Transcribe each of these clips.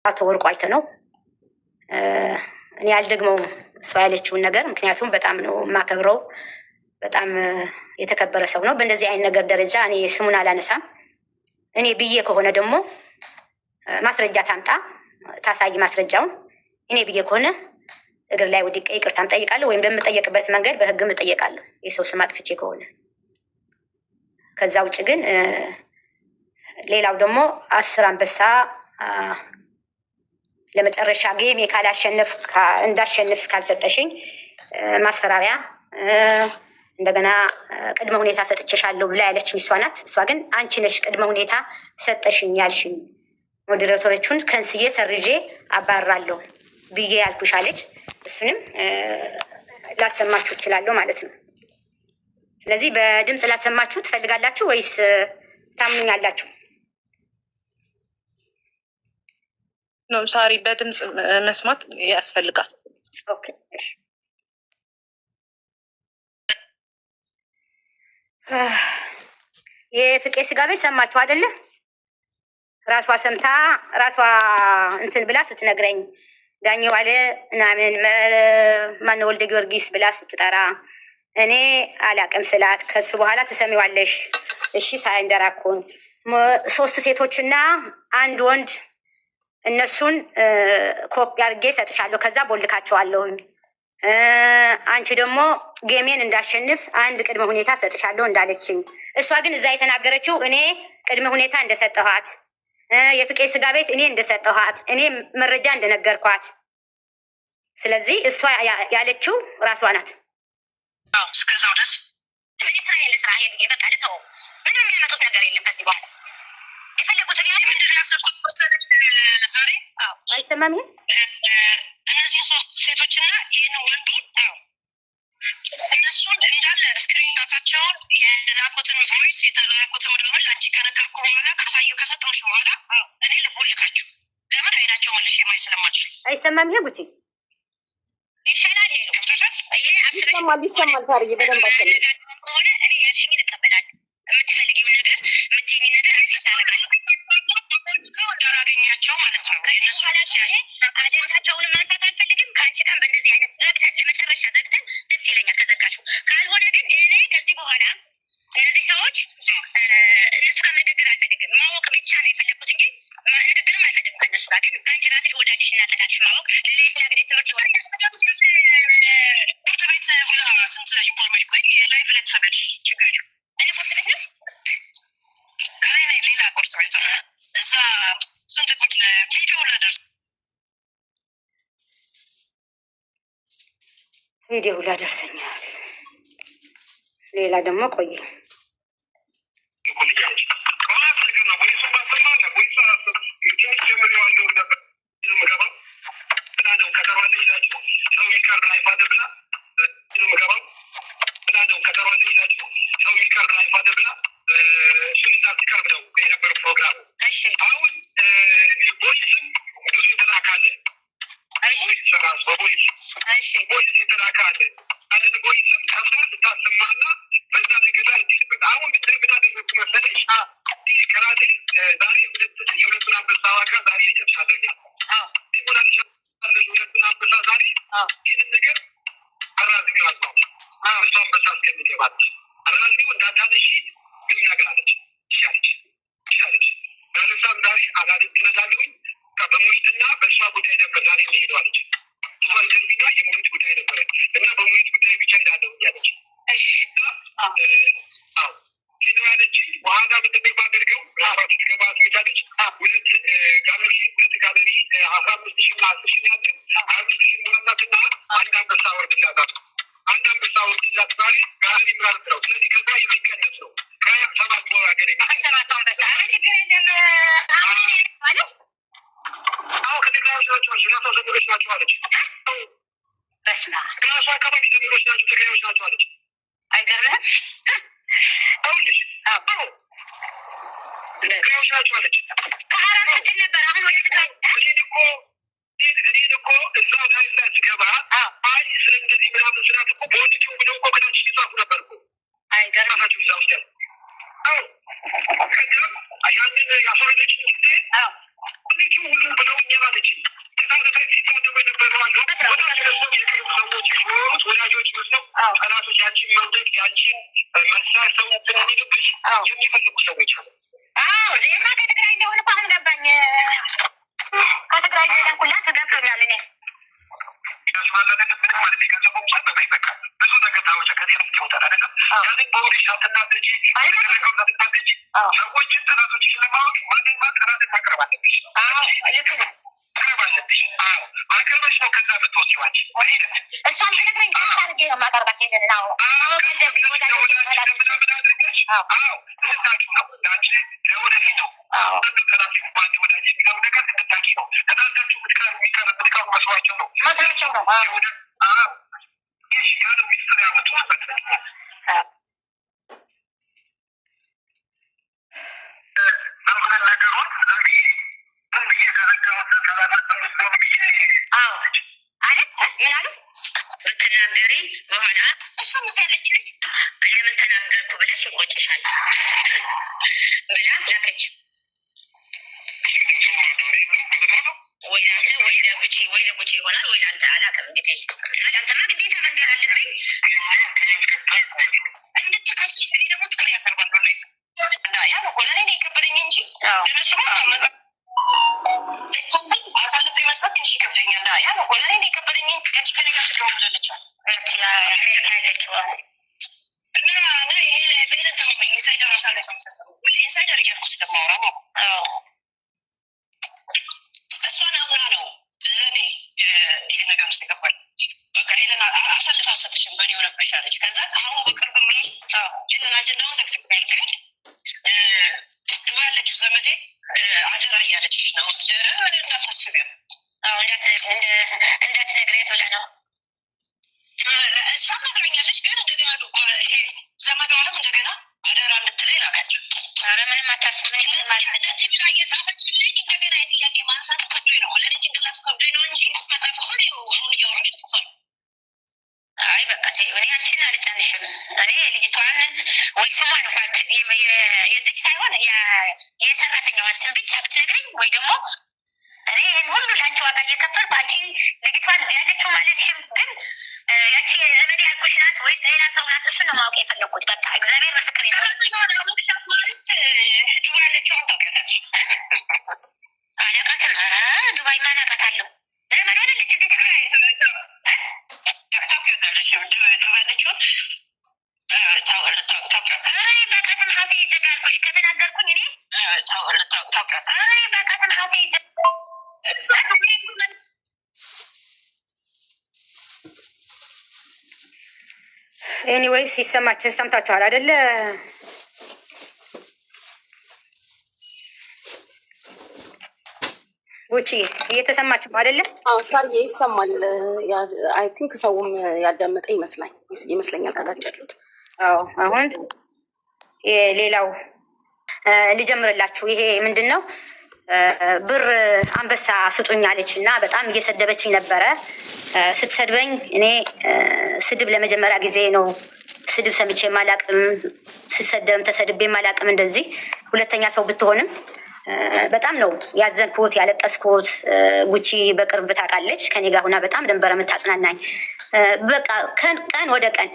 አቶ ወርቁ አይተነው እኔ ያልደግመው እሷ ያለችውን ነገር ምክንያቱም በጣም ነው የማከብረው። በጣም የተከበረ ሰው ነው። በእንደዚህ አይነት ነገር ደረጃ እኔ ስሙን አላነሳም። እኔ ብዬ ከሆነ ደግሞ ማስረጃ ታምጣ ታሳይ ማስረጃውን። እኔ ብዬ ከሆነ እግር ላይ ወድቄ ይቅርታም ጠይቃለሁ፣ ወይም በምጠየቅበት መንገድ በህግም እጠየቃለሁ የሰው ስም አጥፍቼ ከሆነ። ከዛ ውጭ ግን ሌላው ደግሞ 10 አንበሳ ለመጨረሻ ጌም ካላሸነፍ እንዳሸንፍ ካልሰጠሽኝ ማስፈራሪያ እንደገና ቅድመ ሁኔታ ሰጥቼሻለሁ ብላ ያለችኝ እሷ ናት። እሷ ግን አንቺ ነሽ ቅድመ ሁኔታ ሰጠሽኝ ያልሽኝ፣ ሞዴሬተሮቹን ከንስዬ ሰርዤ አባራለሁ ብዬ ያልኩሽ አለች። እሱንም ላሰማችሁ እችላለሁ ማለት ነው። ስለዚህ በድምፅ ላሰማችሁ ትፈልጋላችሁ ወይስ ታምኛላችሁ? ነው ሳሪ፣ በድምፅ መስማት ያስፈልጋል። ኦኬ እሺ። የፍቄ ስጋ ቤት ሰማችሁ አይደለ? ራሷ ሰምታ ራሷ እንትን ብላ ስትነግረኝ ዳኛው አለ ምናምን ማነው ወልደ ጊዮርጊስ ብላ ስትጠራ እኔ አላቅም ስላት ከሱ በኋላ ትሰሚዋለሽ እሺ ሳይንደራኩን 3 ሴቶችና 1 ወንድ እነሱን ኮፒ አድርጌ ሰጥሻለሁ፣ ከዛ ቦልካቸዋለሁኝ። አንቺ ደግሞ ጌሜን እንዳሸንፍ 1 ቅድመ ሁኔታ ሰጥሻለሁ እንዳለችኝ፣ እሷ ግን እዛ የተናገረችው እኔ ቅድመ ሁኔታ እንደሰጠኋት፣ የፍቄ ስጋ ቤት እኔ እንደሰጠኋት፣ እኔ መረጃ እንደነገርኳት። ስለዚህ እሷ ያለችው ራሷ ናት። እስከዛው ድረስ ምን እስራኤል እስራኤል በቃ ልተው፣ ምንም የሚያመጡት ነገር የለም ከዚህ በኋላ የፈለጉትን ያህል ምንድን ያሰብኩት ዛሬ አይሰማም። እነዚህ 3 ሴቶችና ይህን ወንዱ እነሱን እንዳለ ስክሪንታቸውን የላኩትን ቮይስ የተላኩትን ምናምን ለአንቺ ከነገርኩ በኋላ ከሰጠሁሽ በኋላ እኔ ልቦልካችሁ ለምን አይናቸው መልሼ ማየት ስለማልችል አይሰማም። ይሄ ጉቺ ይሻላል ሄዱ ይሰማል ታርዬ በደንብ ከሆነ እኔ ያልሽኝን እቀበላለሁ። የምትፈልጊውን ነገር የምትይኝ ነገር አንስታረጋለሁ እንዳላገኛቸው ማለት ነው። ከእነሱ አጀንዳቸውንም ማንሳት አልፈልግም። ከአንቺ ጋር በእንደዚህ አይነት ዘግተን ለመጨረሻ ዘግተን ደስ ይለኛል ከዘጋችሁ። ካልሆነ ግን እኔ ከዚህ በኋላ እነዚህ ሰዎች እነሱ ጋር ንግግር አልፈልግም። ማወቅ ብቻ ነው የፈለግኩት እንጂ ንግግርም አልፈልግም ከእነሱ ጋር። ግን አንቺ ራስሽ ወዳጅሽ እና ጠላትሽ ማወቅ ለሌላ ጊዜ ትምህርት ይሆናል። ቁርጥ ቤት ሁላ ስንት ኢንፎርሜሽን ቆይ ላይፍ ላይ ተሰገድሽ ችግር እኔ ቁርጥ ቤት ነው ሌላ ቁርጥ ቤት እዛ ስንት ቁጭ ቪዲዮ ላደርስ ቪዲዮ ላደርሰኛል። ሌላ ደግሞ ቆየ ያንን ያፈረደች ሁሉ ብለውኛል። ያችን መውደቅ ያችን መሳር ሰው ስለሚልብሽ የሚፈልጉ ሰዎች አሉ። ዜማ ከትግራይ እንደሆነ እኮ አሁን ገባኝ። ከትግራይ እንደሆንኩላ ተገብቶኛል። እኔ ብዙ ነገታዎች ከሌሎች ይወጣል አይደለም። ያንን በሁኔ ሳትናደጂ ሰዎችን ጠላቶችሽን ለማወቅ ማንማ ጠላትን ማቅረብ አለብሽ። ልክ ነው። አቅርበሽ ነው ከዛ ምትወስዋች እሷን ትነግረኝ አርጌ ነው ማቀርባት ይንን ነው ለወደፊቱ ጠላት ባንድ ወዳጅ የሚለው ነገር እንድታቂ ነው። ተጣልታችሁ ምትቀሩ መስሏቸው ነው ያለ ሚስጥር ያመጡበት ነገሩን ብዬ ከዘጋሁት ብትናገሪ በኋላ እሷም እዚያ ያለች ልጅ ለምን ተናገርኩ ብለሽ ይቆጭሻል ብላ ላከች። ወይ ላንተ ወይ ለጉቺ ወይ ለጉቺ ይሆናል ወይ ላንተ አላውቅም። እንግዲህ እና ለአንተማ ግዴታ መንገር አለብኝ እንድትቀስሽ። እኔ ደግሞ ጥሪ ያቀርባሉ ያ ኮላኔ የከበደኝ እንጂ አሳልፎ የመስጠት ትንሽ ይከብደኛል። ያ ኮላኔ የከበደኝ ያቺ ከነጋር ትደውላለች ያለችው እና ይሄ ቤነት ተመኝ ኢንሳይደር አሳልፎ ኢንሳይደር እያልኩ ስለማወራ ነው። እሷን አምና ነው እኔ ይሄ ነገር ውስጥ ይገባል። በቃ ይሄንን አሳልፍ አሰጥሽም በእኔ ሆነብሽ አለች። ከዛ አሁን በቅርብ ምን ይሄንን አጀንዳውን ዘግትብኛል። ግን ድባ ያለችው ዘመዴ አደራ እያለችሽ ነው ምን እንዳታስብ እንዳትነግሪያት ብላ ነው እሷ ነግረኛለች። ግን እንደገና ይሄ ዘመዷ አለም እንደገና አደራ እንድትለኝ ላካቸው። ኧረ ምንም አታስብኝ እንደዚህ ብላ እየጻፈችልኝ እንደገና የጥያቄ ማንሳት ከብዶኝ ነው። ለእኔ ጭንቅላቱ ከብዶኝ ነው እንጂ መጽሐፍ ሆን አሁን እያወራች ጽፏል። አይ በቃ ተይው፣ እኔ አንቺን አልጫንሽም። እኔ ልጅቷን ወይ ስሟን የዚች ሳይሆን የሰራተኛዋን ስም ብቻ ብትነግረኝ ወይ ደግሞ እኔ ይህን ሁሉ ለአንቺ ዋጋ እየከፈልኩ አንቺ ልጅቷን ያለችው ማለትሽም ግን ያቺ ዘመድ ያልኩሽ ናት ወይስ ሌላ ሰው ናት? እሱን ነው ማወቅ የፈለግኩት። በቃ እግዚአብሔር ምስክር ማለት ዱባ ያለችውን ታውቂያታለሽ? አላውቃትም። ኧረ ዱባይ ማን አውቃታለሁ? ዘመድ አይደለች እዚህ ትግራይ ታውቂያታለሽ? ዱባ ያለችውን በቃትም ሀፌ ይዘጋ ያልኩሽ ከተናገርኩኝ እኔ ታውቂያታለሽ? በቃትም ሀፌ ይዘጋ ኤኒዌይስ ሲሰማችን ሰምታችኋል አይደለ? ጉቺ እየተሰማችሁ አይደለ? ሳርዬ ይሰማል። አይ ቲንክ ሰውም ያዳመጠ ይመስለኛል ከታች ያሉት። አሁን ሌላው ልጀምርላችሁ። ይሄ ምንድን ነው? ብር አንበሳ ስጡኛለች እና በጣም እየሰደበችኝ ነበረ። ስትሰድበኝ እኔ ስድብ ለመጀመሪያ ጊዜ ነው። ስድብ ሰምቼ ማላቅም፣ ስሰደብም ተሰድቤ ማላቅም። እንደዚህ ሁለተኛ ሰው ብትሆንም በጣም ነው ያዘንኩት ያለቀስኩት። ጉቺ በቅርብ ታውቃለች፣ ከኔ ጋር ሁና በጣም ነበረ የምታጽናናኝ። በቃ ቀን ወደ ቀን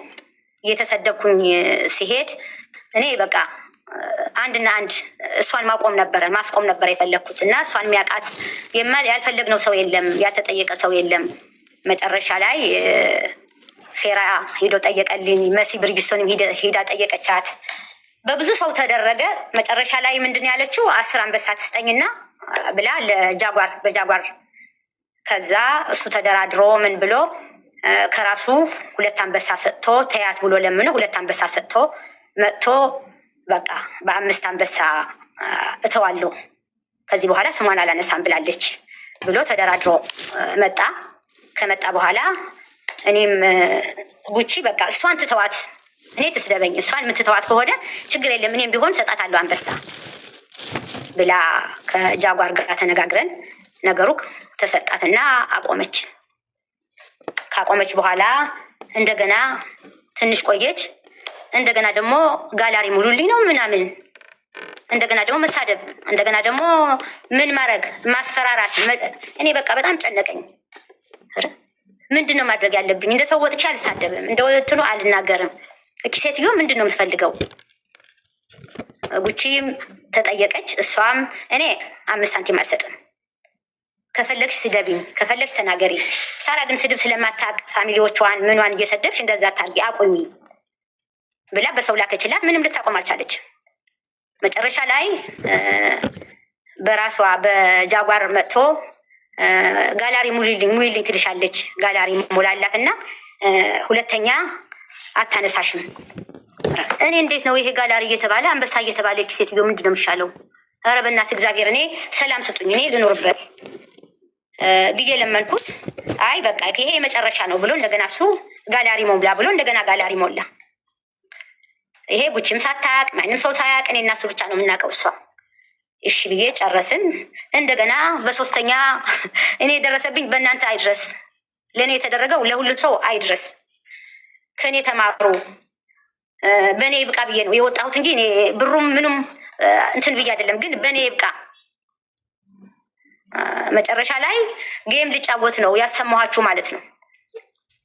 እየተሰደብኩኝ ሲሄድ እኔ በቃ አንድና አንድ እሷን ማስቆም ነበረ የፈለግኩት እና እሷን የሚያውቃት ያልፈለግነው ሰው የለም፣ ያልተጠየቀ ሰው የለም። መጨረሻ ላይ ፌራ ሄዶ ጠየቀልኝ። መሲ ብርጅስቶንም ሄዳ ጠየቀቻት። በብዙ ሰው ተደረገ። መጨረሻ ላይ ምንድን ያለችው 10 አንበሳ ትስጠኝና ብላ በጃጓር ከዛ እሱ ተደራድሮ ምን ብሎ ከራሱ 2 አንበሳ ሰጥቶ ተያት ብሎ ለምኖ 2 አንበሳ ሰጥቶ መጥቶ በቃ በ5 አንበሳ እተዋለሁ ከዚህ በኋላ ስሟን አላነሳም ብላለች ብሎ ተደራድሮ መጣ። ከመጣ በኋላ እኔም ጉቺ በቃ እሷን ትተዋት፣ እኔ ትስደበኝ፣ እሷን የምትተዋት ከሆነ ችግር የለም እኔም ቢሆን ሰጣታለሁ አንበሳ ብላ ከጃጓር ጋር ተነጋግረን ነገሩ ተሰጣትና አቆመች። ካቆመች በኋላ እንደገና ትንሽ ቆየች። እንደገና ደግሞ ጋላሪ ሙሉልኝ ነው ምናምን እንደገና ደግሞ መሳደብ፣ እንደገና ደግሞ ምን ማድረግ፣ ማስፈራራት። እኔ በቃ በጣም ጨነቀኝ። ምንድን ነው ማድረግ ያለብኝ? እንደ ሰው ወጥቼ አልሳደብም፣ እንደ እንትኑ አልናገርም። እቺ ሴትዮ ምንድን ነው የምትፈልገው? ጉቺም ተጠየቀች። እሷም እኔ 5 ሳንቲም አልሰጥም፣ ከፈለግሽ ስደቢኝ፣ ከፈለግሽ ተናገሪ። ሳራ ግን ስድብ ስለማታውቅ ፋሚሊዎቿን ምኗን እየሰደብሽ እንደዛ ታርጊ አቁሚ ብላ በሰው ላከችላት። ምንም ልታቆም አልቻለች። መጨረሻ ላይ በራሷ በጃጓር መጥቶ ጋላሪ ሙይልኝ ትልሻለች። ጋላሪ ሞላላት እና ሁለተኛ አታነሳሽም። እኔ እንዴት ነው ይሄ ጋላሪ እየተባለ አንበሳ እየተባለች ሴትዮ ምንድን ነው የሚሻለው? ኧረ በእናትህ እግዚአብሔር እኔ ሰላም ስጡኝ፣ እኔ ልኖርበት ብዬ ለመንኩት። አይ በቃ ይሄ የመጨረሻ ነው ብሎ እንደገና እሱ ጋላሪ ሞላ ብሎ እንደገና ጋላሪ ሞላ። ይሄ ጉቺም ሳታያቅ ማንም ሰው ሳያቅ እኔ እና እሱ ብቻ ነው የምናውቀው። እሷ እሺ ብዬ ጨረስን። እንደገና በሶስተኛ እኔ የደረሰብኝ በእናንተ አይድረስ፣ ለእኔ የተደረገው ለሁሉም ሰው አይድረስ፣ ከእኔ ተማሩ፣ በእኔ ይብቃ ብዬ ነው የወጣሁት እንጂ እኔ ብሩም ምኑም እንትን ብዬ አይደለም። ግን በእኔ ይብቃ። መጨረሻ ላይ ጌም ልጫወት ነው ያሰማኋችሁ ማለት ነው።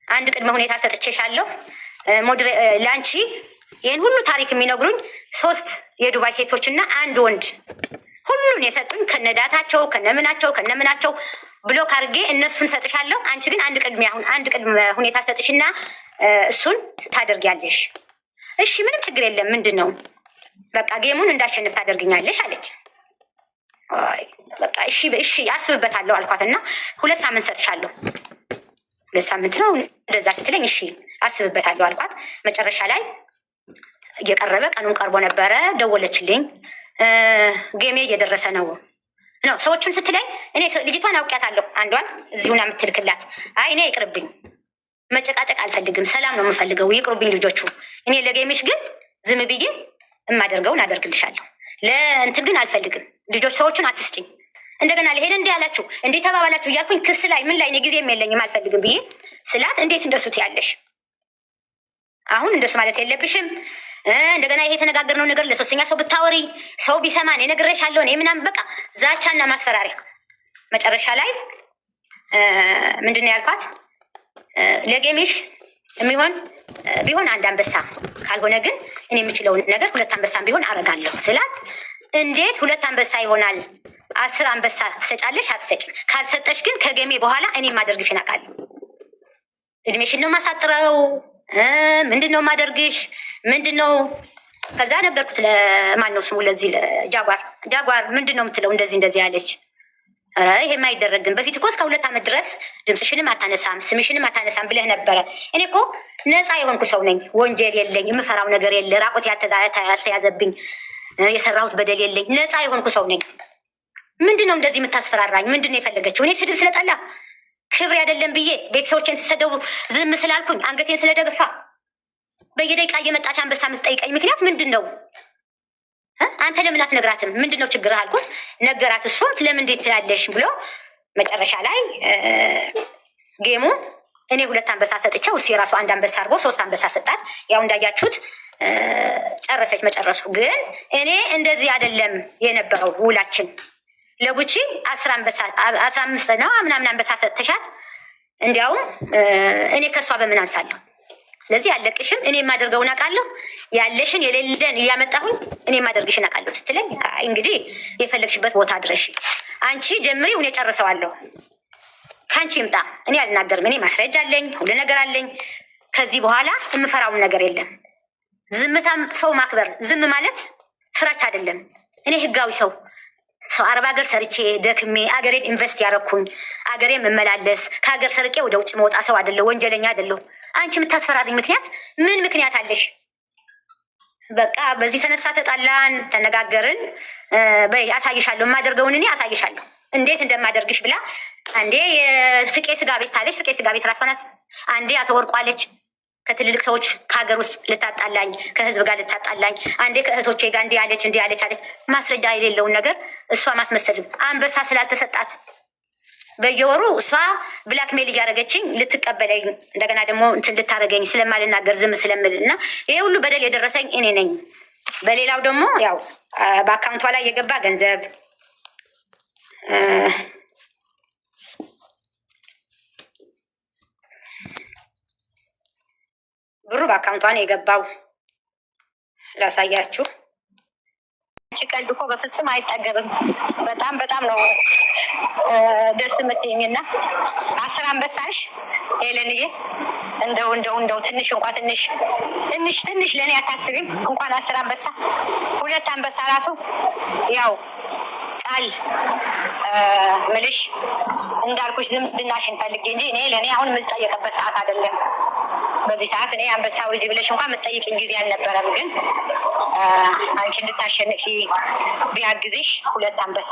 አንድ ቅድመ ሁኔታ ሰጥቼሻለሁ ለአንቺ። ይህን ሁሉ ታሪክ የሚነግሩኝ 3 የዱባይ ሴቶችና 1 ወንድ ሁሉን የሰጡኝ ከነዳታቸው ከነምናቸው ብሎክ አድርጌ እነሱን ሰጥሻለሁ። አንቺ ግን አንድ ቅድመ ሁኔታ ሰጥሽና እሱን ታደርጊያለሽ። እሺ ምንም ችግር የለም። ምንድን ነው? በቃ ጌሙን እንዳሸንፍ ታደርግኛለሽ አለች። አይ በቃ እሺ ያስብበታለሁ አልኳትና 2 ሳምንት ሰጥሻለሁ። 2 ሳምንት ነው እንደዛ ስትለኝ እሺ አስብበታለሁ አልኳት። መጨረሻ ላይ እየቀረበ ቀኑን ቀርቦ ነበረ። ደወለችልኝ። ጌሜ እየደረሰ ነው ሰዎቹን ስትለኝ እኔ ልጅቷን አውቂያታለሁ። አንዷን እዚሁና የምትልክላት አይ እኔ ይቅርብኝ፣ መጨቃጨቅ አልፈልግም፣ ሰላም ነው የምፈልገው፣ ይቅሩብኝ ልጆቹ። እኔ ለጌምሽ ግን ዝም ብዬ የማደርገውን አደርግልሻለሁ፣ ለእንትን ግን አልፈልግም። ልጆች ሰዎቹን አትስጭኝ። እንደገና ለሄደ እንዲህ ያላችሁ እንዲህ ተባባላችሁ እያልኩኝ ክስ ላይ ምን ላይ ጊዜም የለኝም አልፈልግም ብዬ ስላት እንዴት እንደሱ ትያለሽ? አሁን እንደሱ ማለት የለብሽም። እንደገና ይሄ የተነጋገርነው ነገር ለ3ኛ ሰው ብታወሪ ሰው ቢሰማን እነግርሻለሁ እኔ ምናምን በቃ ዛቻና ማስፈራሪያ። መጨረሻ ላይ ምንድን ነው ያልኳት? ለጌሚሽ የሚሆን ቢሆን 1 አንበሳ፣ ካልሆነ ግን እኔ የምችለውን ነገር 2 አንበሳም ቢሆን አረጋለሁ ስላት፣ እንዴት 2 አንበሳ ይሆናል? 10 አንበሳ ትሰጫለሽ አትሰጭም? ካልሰጠሽ ግን ከጌሜ በኋላ እኔ ማደርግሽ እናቃለሁ። እድሜሽን ነው ማሳጥረው፣ ምንድን ነው ማደርግሽ፣ ምንድን ነው? ከዛ ነገርኩት። ለማን ነው ስሙ? ለዚህ ጃጓር ምንድን ነው የምትለው? እንደዚህ ያለች። ኧረ ይሄም አይደረግም። በፊት እኮ እስከ 2 ዓመት ድረስ ድምፅሽንም አታነሳም ስምሽንም አታነሳም ብለህ ነበረ። እኔ እኮ ነፃ የሆንኩ ሰው ነኝ። ወንጀል የለኝ፣ የምፈራው ነገር የለ፣ ራቆት ያልተያዘብኝ፣ የሰራሁት በደል የለኝ። ነፃ የሆንኩ ሰው ነኝ። ምንድን ነው እንደዚህ የምታስፈራራኝ? ምንድን ነው የፈለገችው? እኔ ስድብ ስለጠላ ክብር አይደለም ብዬ ቤተሰቦቼን ሲሰደቡ ዝም ስላልኩኝ አንገቴን ስለደግፋ በየደቂቃ እየመጣች አንበሳ የምትጠይቀኝ ምክንያት ምንድን ነው? አንተ ለምን አትነግራትም? ምንድን ነው ችግር አልኩት። ነገራት። እሱም ለምን እንዴት ትላለሽ ብሎ መጨረሻ ላይ ጌሙ እኔ 2 አንበሳ ሰጥቼው እሱ የራሱ 1 አንበሳ አድርጎ 3 አንበሳ ሰጣት። ያው እንዳያችሁት ጨረሰች። መጨረሱ ግን እኔ እንደዚህ አይደለም የነበረው ውላችን። ለጉቺ 10 አንበሳ 15 ነው ምናምን አንበሳ ሰጥተሻት፣ እንዲያውም እኔ ከሷ በምን አንሳለሁ? ስለዚህ ያለቅሽም እኔ የማደርገውን አውቃለሁ፣ ያለሽን የሌለን እያመጣሁኝ እኔ የማደርግሽን አውቃለሁ ስትለኝ፣ እንግዲህ የፈለግሽበት ቦታ ድረሽ፣ አንቺ ጀምሪው፣ እኔ ጨርሰዋለሁ፣ ከአንቺ ይምጣ፣ እኔ አልናገርም፣ እኔ ማስረጃ አለኝ፣ ሁሉ ነገር አለኝ። ከዚህ በኋላ የምፈራውን ነገር የለም። ዝምታም ሰው ማክበር፣ ዝም ማለት ፍራች አይደለም። እኔ ህጋዊ ሰው 40 ሀገር ሰርቼ ደክሜ አገሬን ኢንቨስት ያረኩኝ፣ አገሬን መመላለስ፣ ከሀገር ሰርቄ ወደ ውጭ መውጣ ሰው አይደለሁ፣ ወንጀለኛ አይደለሁ። አንቺ የምታስፈራሪኝ ምክንያት ምን ምክንያት አለሽ? በቃ በዚህ ተነሳ ተጣላን፣ ተነጋገርን። በይ አሳይሻለሁ፣ የማደርገውን እኔ አሳይሻለሁ እንዴት እንደማደርግሽ ብላ አንዴ የፍቄ ስጋ ቤት ታለች። ፍቄ ስጋ ቤት ራሷ ናት። አንዴ አተወርቋለች ከትልልቅ ሰዎች ከሀገር ውስጥ ልታጣላኝ፣ ከህዝብ ጋር ልታጣላኝ፣ አንዴ ከእህቶቼ ጋር እንዲህ አለች አለች። ማስረጃ የሌለውን ነገር እሷ ማስመሰልም አንበሳ ስላልተሰጣት በየወሩ እሷ ብላክሜል እያደረገችኝ ልትቀበለኝ፣ እንደገና ደግሞ እንትን ልታደረገኝ ስለማልናገር ዝም ስለምል እና ይሄ ሁሉ በደል የደረሰኝ እኔ ነኝ። በሌላው ደግሞ ያው በአካውንቷ ላይ የገባ ገንዘብ ብሩ በአካውንቷ ነው የገባው። ላሳያችሁ። ቀልድ እኮ በፍጹም አይጠገብም። በጣም በጣም ነው ደስ የምትይኝና 10 አንበሳሽ ሄለንዬ፣ እንደው ትንሽ እንኳን ትንሽ ለእኔ አታስቢም? እንኳን 10 አንበሳ 2 አንበሳ ራሱ ያው ቃል ምልሽ እንዳልኩሽ ዝምድናሽን ፈልጌ እንጂ እኔ ለእኔ አሁን የምልጠየቅበት ሰዓት አይደለም። በዚህ ሰዓት እኔ አንበሳው ልጅ ብለሽ እንኳን የምትጠይቅኝ ጊዜ አልነበረም። ግን አንቺ እንድታሸንፊ ቢያግዝሽ 2 አንበሳ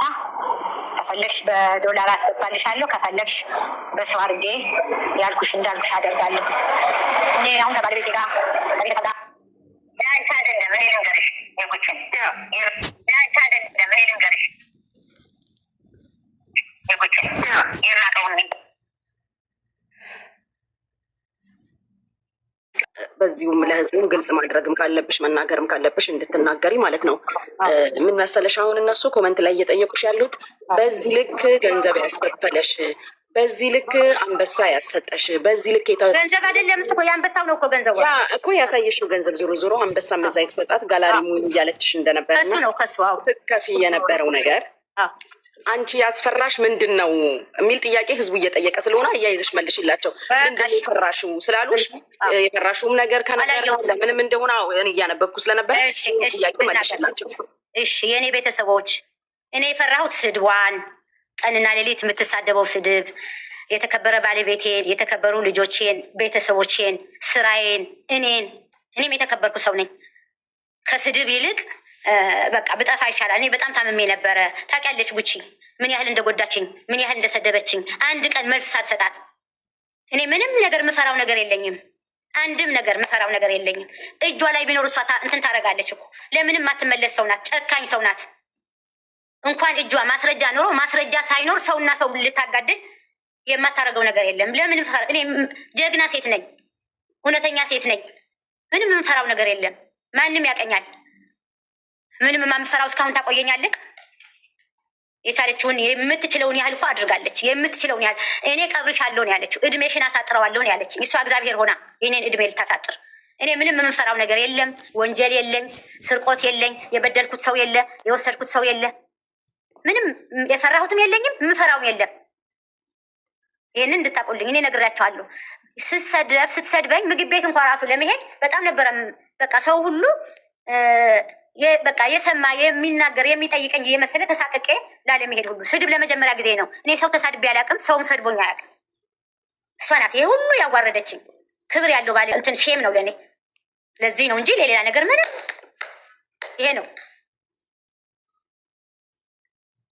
ከፈለግሽ በዶላር አስገባልሻለሁ፣ ከፈለግሽ በሰው አድርጌ ያልኩሽ እንዳልኩሽ አደርጋለሁ። እኔ አሁን ከባለቤቴ ጋር ከቤተሰብ ጋር ለአንቺ አይደለም እኔ ልንገርሽ የኩችን ለአንቺ አይደለም እኔ ልንገርሽ የኩችን የማውቀውን በዚሁም ለህዝቡ ግልጽ ማድረግም ካለብሽ መናገርም ካለብሽ እንድትናገሪ ማለት ነው። ምን መሰለሽ አሁን እነሱ ኮመንት ላይ እየጠየቁሽ ያሉት በዚህ ልክ ገንዘብ ያስከፈለሽ፣ በዚህ ልክ አንበሳ ያሰጠሽ፣ በዚህ ልክ ገንዘብ አይደለም እኮ የአንበሳው ነው እኮ ገንዘቡ እኮ ያሳየሽው ገንዘብ ዞሮ አንበሳ መዛ የተሰጣት ጋላሪ ሙሉ እያለችሽ እንደነበር ከሱ ነው ከሱ ትከፊ የነበረው ነገር አንቺ ያስፈራሽ ምንድን ነው የሚል ጥያቄ ህዝቡ እየጠየቀ ስለሆነ እያይዘሽ መልሽላቸው። ምንድን ነው የፈራሽው ስላሉሽ የፈራሽውም ነገር ከነገር ለምንም እንደሆነ እኔ እያነበብኩ ስለነበር ጥያቄ መልሽላቸው። እሺ የእኔ ቤተሰቦች፣ እኔ የፈራሁት ስድዋን ቀንና ሌሊት የምትሳደበው ስድብ፣ የተከበረ ባለቤቴን፣ የተከበሩ ልጆቼን፣ ቤተሰቦቼን፣ ስራዬን፣ እኔም የተከበርኩ ሰው ነኝ። ከስድብ ይልቅ በቃ ብጠፋ ይሻላል። እኔ በጣም ታምሜ ነበረ። ታውቂያለሽ ጉቺ ምን ያህል እንደጎዳችኝ፣ ምን ያህል እንደሰደበችኝ። አንድ ቀን መልስ ሳትሰጣት እኔ ምንም ነገር ምፈራው ነገር የለኝም። አንድም ነገር ምፈራው ነገር የለኝም። እጇ ላይ ቢኖር እሷ እንትን ታደርጋለች እኮ። ለምንም ማትመለስ ሰው ናት። ጨካኝ ሰው ናት። እንኳን እጇ ማስረጃ ኖሮ ማስረጃ ሳይኖር ሰውና ሰው ልታጋድል የማታደርገው ነገር የለም። ለምን እኔ ጀግና ሴት ነኝ፣ እውነተኛ ሴት ነኝ። ምንም የምፈራው ነገር የለም። ማንም ያቀኛል። ምንም የማምፈራው እስካሁን ታቆየኛለህ። የቻለችውን የምትችለውን ያህል እኮ አድርጋለች። የምትችለውን ያህል እኔ ቀብርሻለሁ ነው ያለችው። እድሜሽን አሳጥረዋለሁ ነው ያለች። እሷ እግዚአብሔር ሆና የኔን እድሜ ልታሳጥር። እኔ ምንም የምንፈራው ነገር የለም። ወንጀል የለኝ፣ ስርቆት የለኝ፣ የበደልኩት ሰው የለ፣ የወሰድኩት ሰው የለ። ምንም የፈራሁትም የለኝም፣ የምፈራውም የለም። ይህንን እንድታቆልኝ እኔ ነግራቸዋለሁ። ስትሰድበኝ ምግብ ቤት እንኳን ራሱ ለመሄድ በጣም ነበረ። በቃ ሰው ሁሉ በቃ የሰማ የሚናገር የሚጠይቀኝ የመሰለ ተሳቀቄ ላለመሄድ ሁሉ ስድብ ለመጀመሪያ ጊዜ ነው። እኔ ሰው ተሳድቤ አላውቅም፣ ሰውም ሰድቦኝ አያውቅም። እሷ ናት ይሄ ሁሉ ያዋረደችኝ። ክብር ያለው ባለ እንትን ሼም ነው ለእኔ። ለዚህ ነው እንጂ ለሌላ ነገር ምንም። ይሄ ነው